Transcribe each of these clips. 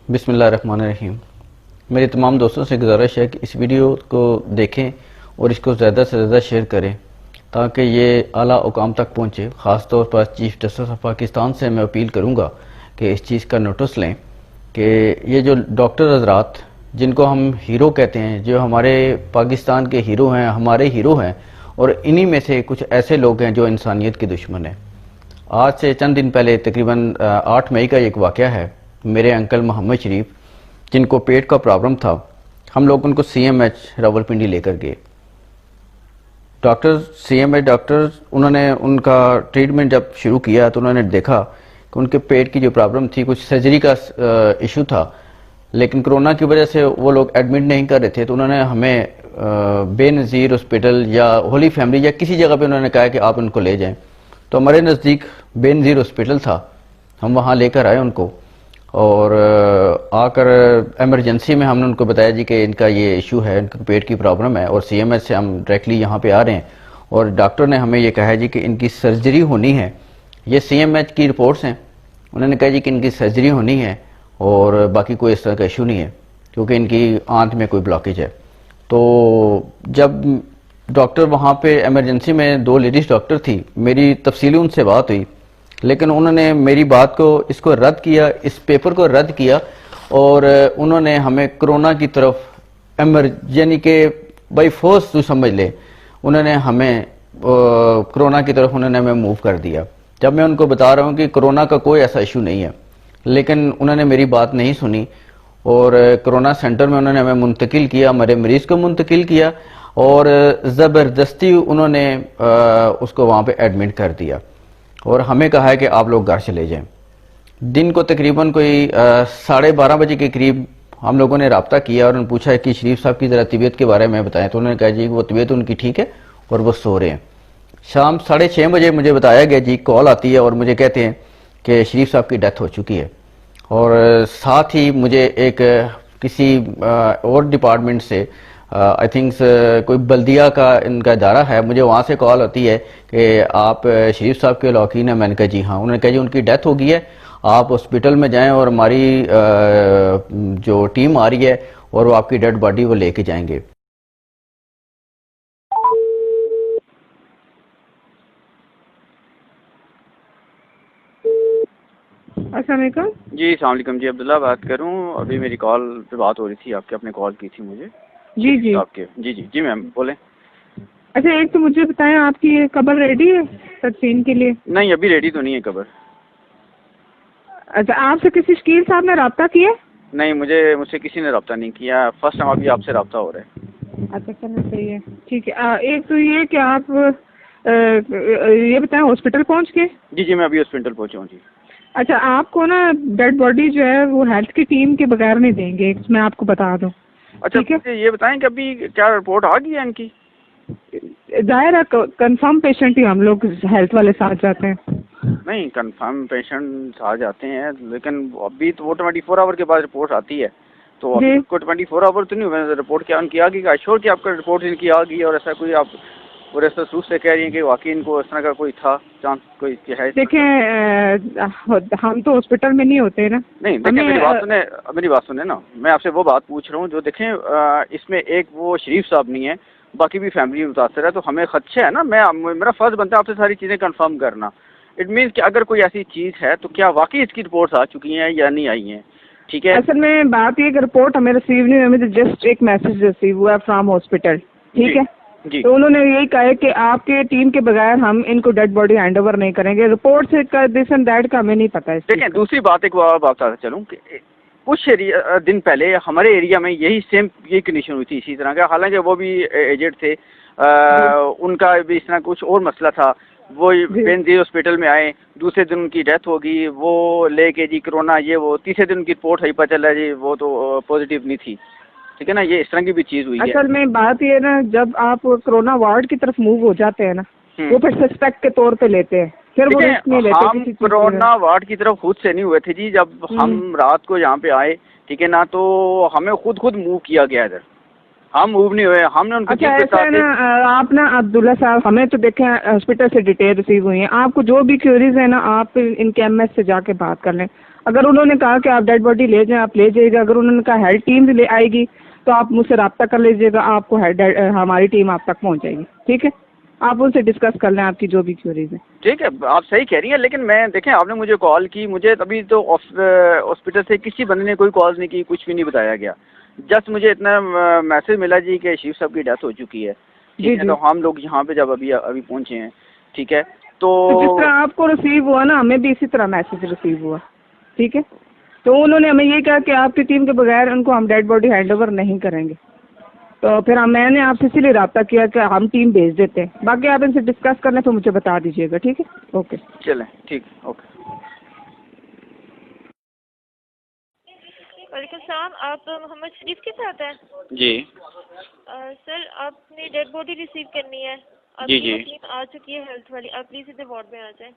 بسم اللہ الرحمن الرحیم. میرے تمام دوستوں سے گزارش ہے کہ اس ویڈیو کو دیکھیں اور اس کو زیادہ سے زیادہ شیئر کریں تاکہ یہ اعلیٰ حکام تک پہنچے. خاص طور پر چیف جسٹس آف پاکستان سے میں اپیل کروں گا کہ اس چیز کا نوٹس لیں کہ یہ جو ڈاکٹر حضرات جن کو ہم ہیرو کہتے ہیں، جو ہمارے پاکستان کے ہیرو ہیں، ہمارے ہیرو ہیں، اور انہی میں سے کچھ ایسے لوگ ہیں جو انسانیت کے دشمن ہیں. آج سے چند دن پہلے تقریباً 8 مئی کا ایک واقعہ ہے. میرے انکل محمد شریف جن کو پیٹ کا پرابلم تھا، ہم لوگ ان کو سی ایم ایچ راولپنڈی لے کر گئے. سی ایم ایچ ڈاکٹر انہوں نے ان کا ٹریٹمنٹ جب شروع کیا تو انہوں نے دیکھا کہ ان کے پیٹ کی جو پرابلم تھی، کچھ سرجری کا ایشو تھا، لیکن کرونا کی وجہ سے وہ لوگ ایڈمٹ نہیں کر رہے تھے. تو انہوں نے ہمیں بے نظیر ہاسپٹل یا ہولی فیملی یا کسی جگہ پہ انہوں نے کہا کہ آپ ان کو لے جائیں. تو ہمارے نزدیک بے نظیر ہاسپٹل تھا، ہم وہاں لے کر آئے ان کو، اور آ کر ایمرجنسی میں ہم نے ان کو بتایا جی کہ ان کا یہ ایشو ہے، ان کو پیٹ کی پرابلم ہے، اور سی ایم ایچ سے ہم ڈائریکٹلی یہاں پہ آ رہے ہیں، اور ڈاکٹر نے ہمیں یہ کہا ہے جی کہ ان کی سرجری ہونی ہے. یہ سی ایم ایچ کی رپورٹس ہیں. انہوں نے کہا جی کہ ان کی سرجری ہونی ہے اور باقی کوئی اس طرح کا ایشو نہیں ہے کیونکہ ان کی آنت میں کوئی بلاکیج ہے. تو جب ڈاکٹر وہاں پہ ایمرجنسی میں 2 لیڈیز ڈاکٹر تھی، میری تفصیلی ان سے بات ہوئی، لیکن انہوں نے میری بات کو اس کو رد کیا، اس پیپر کو رد کیا، اور انہوں نے ہمیں کرونا کی طرف یعنی کہ بائی فورس تو سمجھ لے، انہوں نے ہمیں کرونا کی طرف انہوں نے ہمیں موو کر دیا. جب میں ان کو بتا رہا ہوں کہ کرونا کا کوئی ایسا ایشو نہیں ہے، لیکن انہوں نے میری بات نہیں سنی، اور کرونا سینٹر میں انہوں نے ہمیں منتقل کیا، ہمارے مریض کو منتقل کیا، اور زبردستی انہوں نے اس کو وہاں پہ ایڈمٹ کر دیا، اور ہمیں کہا ہے کہ آپ لوگ گھر چلے جائیں. دن کو تقریباً کوئی 12:30 بجے کے قریب ہم لوگوں نے رابطہ کیا اور انہوں نے پوچھا کہ شریف صاحب کی ذرا طبیعت کے بارے میں بتائیں. تو انہوں نے کہا جی وہ طبیعت ان کی ٹھیک ہے اور وہ سو رہے ہیں. شام 6:30 بجے مجھے بتایا گیا جی کال آتی ہے اور مجھے کہتے ہیں کہ شریف صاحب کی ڈیتھ ہو چکی ہے، اور ساتھ ہی مجھے ایک کسی اور ڈپارٹمنٹ سے آئی تھنکس کوئی بلدیہ کا ان کا ادارہ ہے، مجھے وہاں سے کال آتی ہے کہ آپ شریف صاحب کے لاکین ہیں. میں نے کہا جی ہاں. انہوں نے کہا جی ان کی ڈیتھ ہو گئی ہے، آپ ہاسپٹل میں جائیں اور ہماری جو ٹیم آ رہی ہے اور وہ آپ کی ڈیڈ باڈی وہ لے کے جائیں گے. السلام علیکم. جی السلام علیکم. جی عبداللہ بات کروں. ابھی میری کال پہ بات ہو رہی تھی، آپ نے کال کی تھی مجھے. جی آپ کے جی میم بولیں. اچھا، ایک تو مجھے بتائیں آپ کی قبر ریڈی ہے تدفین کے لیے؟ نہیں ابھی ریڈی تو نہیں ہے قبر. اچھا، آپ سے کسی شکیل صاحب نے رابطہ کیا؟ نہیں مجھ سے کسی نے رابطہ نہیں کیا، فرسٹ ٹائم ابھی آپ سے رابطہ ہو رہا ہے. اچھا چلنا صحیح ہے، ٹھیک ہے. ایک تو یہ کہ آپ یہ بتائیں ہاسپٹل پہنچ گئے؟ جی میں ابھی ہاسپٹل پہنچا ہوں. جی اچھا، آپ کو نا ڈیڈ باڈی جو ہے وہ ہیلتھ کی ٹیم کے بغیر نہیں دیں گے، میں آپ کو بتا دوں. اچھا مجھے یہ بتائیں کہ ابھی کیا رپورٹ آ گئی ہے ان کی؟ ظاہر ہے کنفرم پیشنٹ ہی ہم لوگ ہیلتھ والے ساتھ جاتے ہیں. نہیں کنفرم پیشنٹ آ جاتے ہیں، لیکن ابھی تو وہ 24 آور کے بعد رپورٹ آتی ہے، تو ابھی کو 24 آور تو نہیں ہوئے. رپورٹ کیا ان کی آ گئی؟ ایشور کہ آپ کا رپورٹ ان کی آ گئی اور ایسا کوئی آپ اور ایسا سوچ سے کہہ رہی ہیں کہ واقعی ان کو اس طرح کا کوئی تھا چانس کوئی ہے؟ دیکھیں ہم تو ہاسپٹل میں نہیں ہوتے نا. نہیں دیکھیں میری بات سنیں نا، میں آپ سے وہ بات پوچھ رہا ہوں جو دیکھیں اس میں ایک وہ شریف صاحب نہیں ہے، باقی بھی فیملی متاثر ہے، تو ہمیں خدشہ ہے نا. میرا فرض بنتا ہے آپ سے ساری چیزیں کنفرم کرنا. اٹ مینس کہ اگر کوئی ایسی چیز ہے تو کیا واقعی اس کی رپورٹس آ چکی ہیں یا نہیں آئی ہیں؟ ٹھیک ہے، اصل میں بات یہ کہ رپورٹ ہمیں ریسیو نہیں ہوئی، مجھے جسٹ ایک میسج ریسیو ہوا فرام ہاسپٹل. ٹھیک ہے جی. تو انہوں نے یہی کہا ہے کہ آپ کے ٹیم کے بغیر ہم ان کو ڈیڈ باڈی ہینڈ اوور نہیں کریں گے. رپورٹ سے دس اینڈ دیٹ کا ہمیں نہیں پتا ہے. دیکھیں دوسری بات ایک بات بتاتا چلوں کہ کچھ دن پہلے ہمارے ایریا میں یہی کنڈیشن ہوئی تھی اسی طرح کا، حالانکہ وہ بھی ایجڈ تھے، ان کا بھی اس طرح کچھ اور مسئلہ تھا. وہ بینظیر ہاسپٹل میں آئے، دوسرے دن ان کی ڈیتھ ہوگی، وہ لے کے جی کرونا یہ وہ، تیسرے دن کی رپورٹ ہے پتہ چلا جی وہ تو پازیٹیو نہیں تھی. ٹھیک ہے نا، یہ اس طرح کی بھی چیز ہوئی ہے. اصل میں بات یہ ہے نا، جب آپ کرونا وارڈ کی طرف موو ہو جاتے ہیں نا، وہ پھر سسپیکٹ کے طور پہ لیتے ہیں، پھر وہ رسک نہیں لیتے. ہم کرونا وارڈ کی طرف خود سے نہیں ہوئے تھے جی. جب ہم رات کو یہاں پہ آئے ٹھیک ہے نا، تو ہمیں خود موو کیا گیا ادھر، ہم موو نہیں ہوئے. ہم نے ان کو ایسا ہے نا آپ نا عبداللہ صاحب، ہمیں تو دیکھیں ہاسپٹل سے ڈیٹیل ریسیو ہوئی ہیں. آپ کو جو بھی کیوریز ہے نا، آپ ان کے ایم ایس سے جا کے بات کر لیں. اگر انہوں نے کہا کہ آپ ڈیڈ باڈی لے جائیں آپ لے جائیے گا, اگر انہوں نے کہا ہیڈ ٹیم بھی لے آئے گی تو آپ مجھ سے رابطہ کر لیجیے گا, آپ کو ہماری ٹیم آپ تک پہنچ جائے گی. ٹھیک ہے, آپ ان سے ڈسکس کر لیں آپ کی جو بھی کیوریز ہیں. ٹھیک ہے, آپ صحیح کہہ رہی ہیں, لیکن میں دیکھیں آپ نے مجھے کال کی, مجھے ابھی تو ہاسپٹل سے کسی بندے نے کوئی کال نہیں کی, کچھ بھی نہیں بتایا گیا. جسٹ مجھے اتنا میسج ملا جی کہ شیف صاحب کی ڈیتھ ہو چکی ہے. جی تو ہم لوگ یہاں پہ جب ابھی پہنچے ہیں, ٹھیک ہے, تو جس طرح آپ کو ریسیو ہوا نا ہمیں بھی اسی طرح میسج ریسیو ہوا. ٹھیک ہے, تو انہوں نے ہمیں یہ کہا کہ آپ کی ٹیم کے بغیر ان کو ہم ڈیڈ باڈی ہینڈ اوور نہیں کریں گے. تو پھر میں نے آپ سے اسی لیے رابطہ کیا کہ ہم ٹیم بھیج دیتے ہیں. باقی آپ ان سے ڈسکس کر لیں تو مجھے بتا دیجیے گا. ٹھیک ہے, اوکے چلیں, ٹھیک, اوکے. وعلیکم السلام, آپ محمد شریف کے ساتھ ہیں؟ جی سر آپ نے ڈیڈ باڈی ریسیو کرنی ہے, آپ جی کی جی. ٹیم آ چکی ہے ہیلتھ والی, آپ پلیز ادھر وارڈ میں آ جائیں.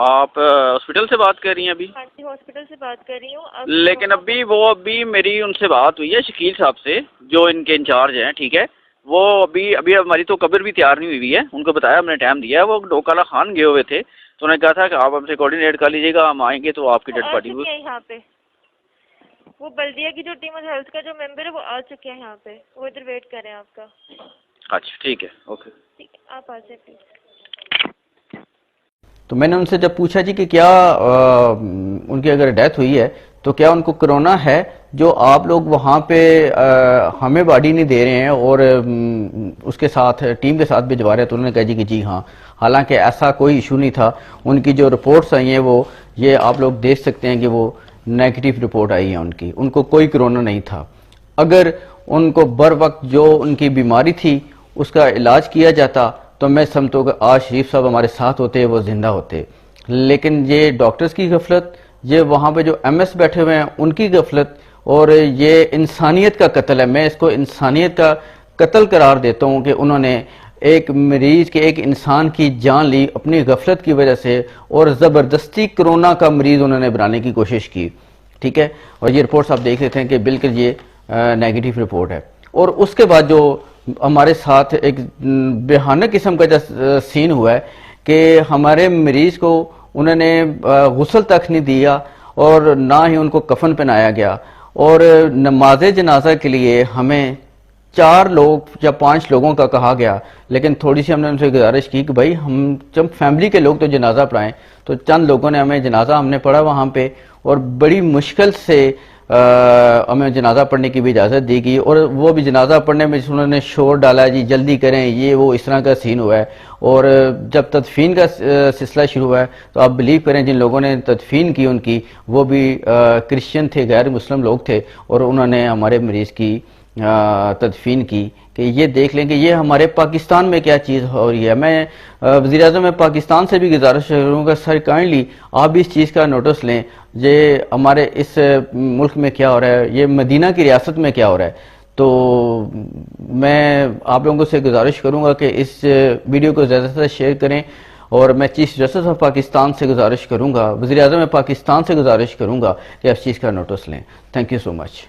آپ ہاسپٹل سے بات کر رہی ہیں ابھی؟ ہاں جی, ہاسپٹل سے بات کر رہی ہوں. لیکن ابھی میری ان سے بات ہوئی ہے شکیل صاحب سے جو ان کے انچارج ہیں, ٹھیک ہے, وہ ابھی ہماری تو قبر بھی تیار نہیں ہوئی ہے, ان کو بتایا ہم نے ٹائم دیا ہے, وہ ڈوکالا خان گئے ہوئے تھے, تو انہوں نے کہا تھا کہ آپ ہم سے کوآرڈینیٹ کر لیجیے گا, ہم آئیں گے تو آپ کی ڈیڈ باڈی یہاں پہ وہ بلدیہ کی جو ٹیم ہیلتھ کا جو ممبر ہے وہ آ چکے ہیں یہاں پہ, وہ ادھر ویٹ کر رہے ہیں آپ کا. اچھا ٹھیک ہے, اوکے. ٹھیک ہے, آپ آ جائیں پلیز. تو میں نے ان سے جب پوچھا جی کہ کیا ان کی اگر ڈیتھ ہوئی ہے تو کیا ان کو کرونا ہے جو آپ لوگ وہاں پہ ہمیں باڈی نہیں دے رہے ہیں اور اس کے ساتھ ٹیم کے ساتھ بھجوا رہے ہیں, تو انہوں نے کہا جی کہ جی ہاں, حالانکہ ایسا کوئی ایشو نہیں تھا. ان کی جو رپورٹس آئی ہیں وہ یہ آپ لوگ دیکھ سکتے ہیں کہ وہ نیگیٹو رپورٹ آئی ہے ان کو کوئی کرونا نہیں تھا. اگر ان کو بر وقت جو ان کی بیماری تھی اس کا علاج کیا جاتا تو میں سمجھتا ہوں کہ آج شریف صاحب ہمارے ساتھ ہوتے, وہ زندہ ہوتے. لیکن یہ ڈاکٹرز کی غفلت, یہ وہاں پہ جو ایم ایس بیٹھے ہوئے ہیں ان کی غفلت, اور یہ انسانیت کا قتل ہے. میں اس کو انسانیت کا قتل قرار دیتا ہوں کہ انہوں نے ایک مریض کے, ایک انسان کی جان لی اپنی غفلت کی وجہ سے, اور زبردستی کرونا کا مریض انہوں نے بنانے کی کوشش کی. ٹھیک ہے, اور یہ رپورٹس آپ دیکھ لیتے ہیں کہ بالکل یہ نیگیٹو رپورٹ ہے. اور اس کے بعد جو ہمارے ساتھ ایک بھیانک قسم کا جو سین ہوا ہے کہ ہمارے مریض کو انہوں نے غسل تک نہیں دیا, اور نہ ہی ان کو کفن پہنایا گیا, اور نماز جنازہ کے لیے ہمیں 4 لوگ یا 5 لوگوں کا کہا گیا. لیکن تھوڑی سی ہم نے ان سے گزارش کی کہ بھائی ہم جب فیملی کے لوگ تو جنازہ پڑھائیں, تو چند لوگوں نے ہمیں جنازہ ہم نے پڑھا وہاں پہ, اور بڑی مشکل سے ہمیں جنازہ پڑھنے کی بھی اجازت دی گئی. اور وہ بھی جنازہ پڑھنے میں انہوں نے شور ڈالا جی جلدی کریں, یہ وہ اس طرح کا سین ہوا ہے. اور جب تدفین کا سلسلہ شروع ہوا ہے تو آپ بلیو کریں جن لوگوں نے تدفین کی ان کی وہ بھی کرسچن تھے, غیر مسلم لوگ تھے, اور انہوں نے ہمارے مریض کی تدفین کی. کہ یہ دیکھ لیں کہ یہ ہمارے پاکستان میں کیا چیز ہو رہی ہے. میں وزیر اعظم میں پاکستان سے بھی گزارش کروں گا, سر کائنڈلی آپ بھی اس چیز کا نوٹس لیں, یہ ہمارے اس ملک میں کیا ہو رہا ہے, یہ مدینہ کی ریاست میں کیا ہو رہا ہے. تو میں آپ لوگوں سے گزارش کروں گا کہ اس ویڈیو کو زیادہ سے زیادہ شیئر کریں, اور میں چیف جسٹس آف پاکستان سے گزارش کروں گا, وزیر اعظم میں پاکستان سے گزارش کروں گا کہ اس چیز کا نوٹس لیں. Thank you so much.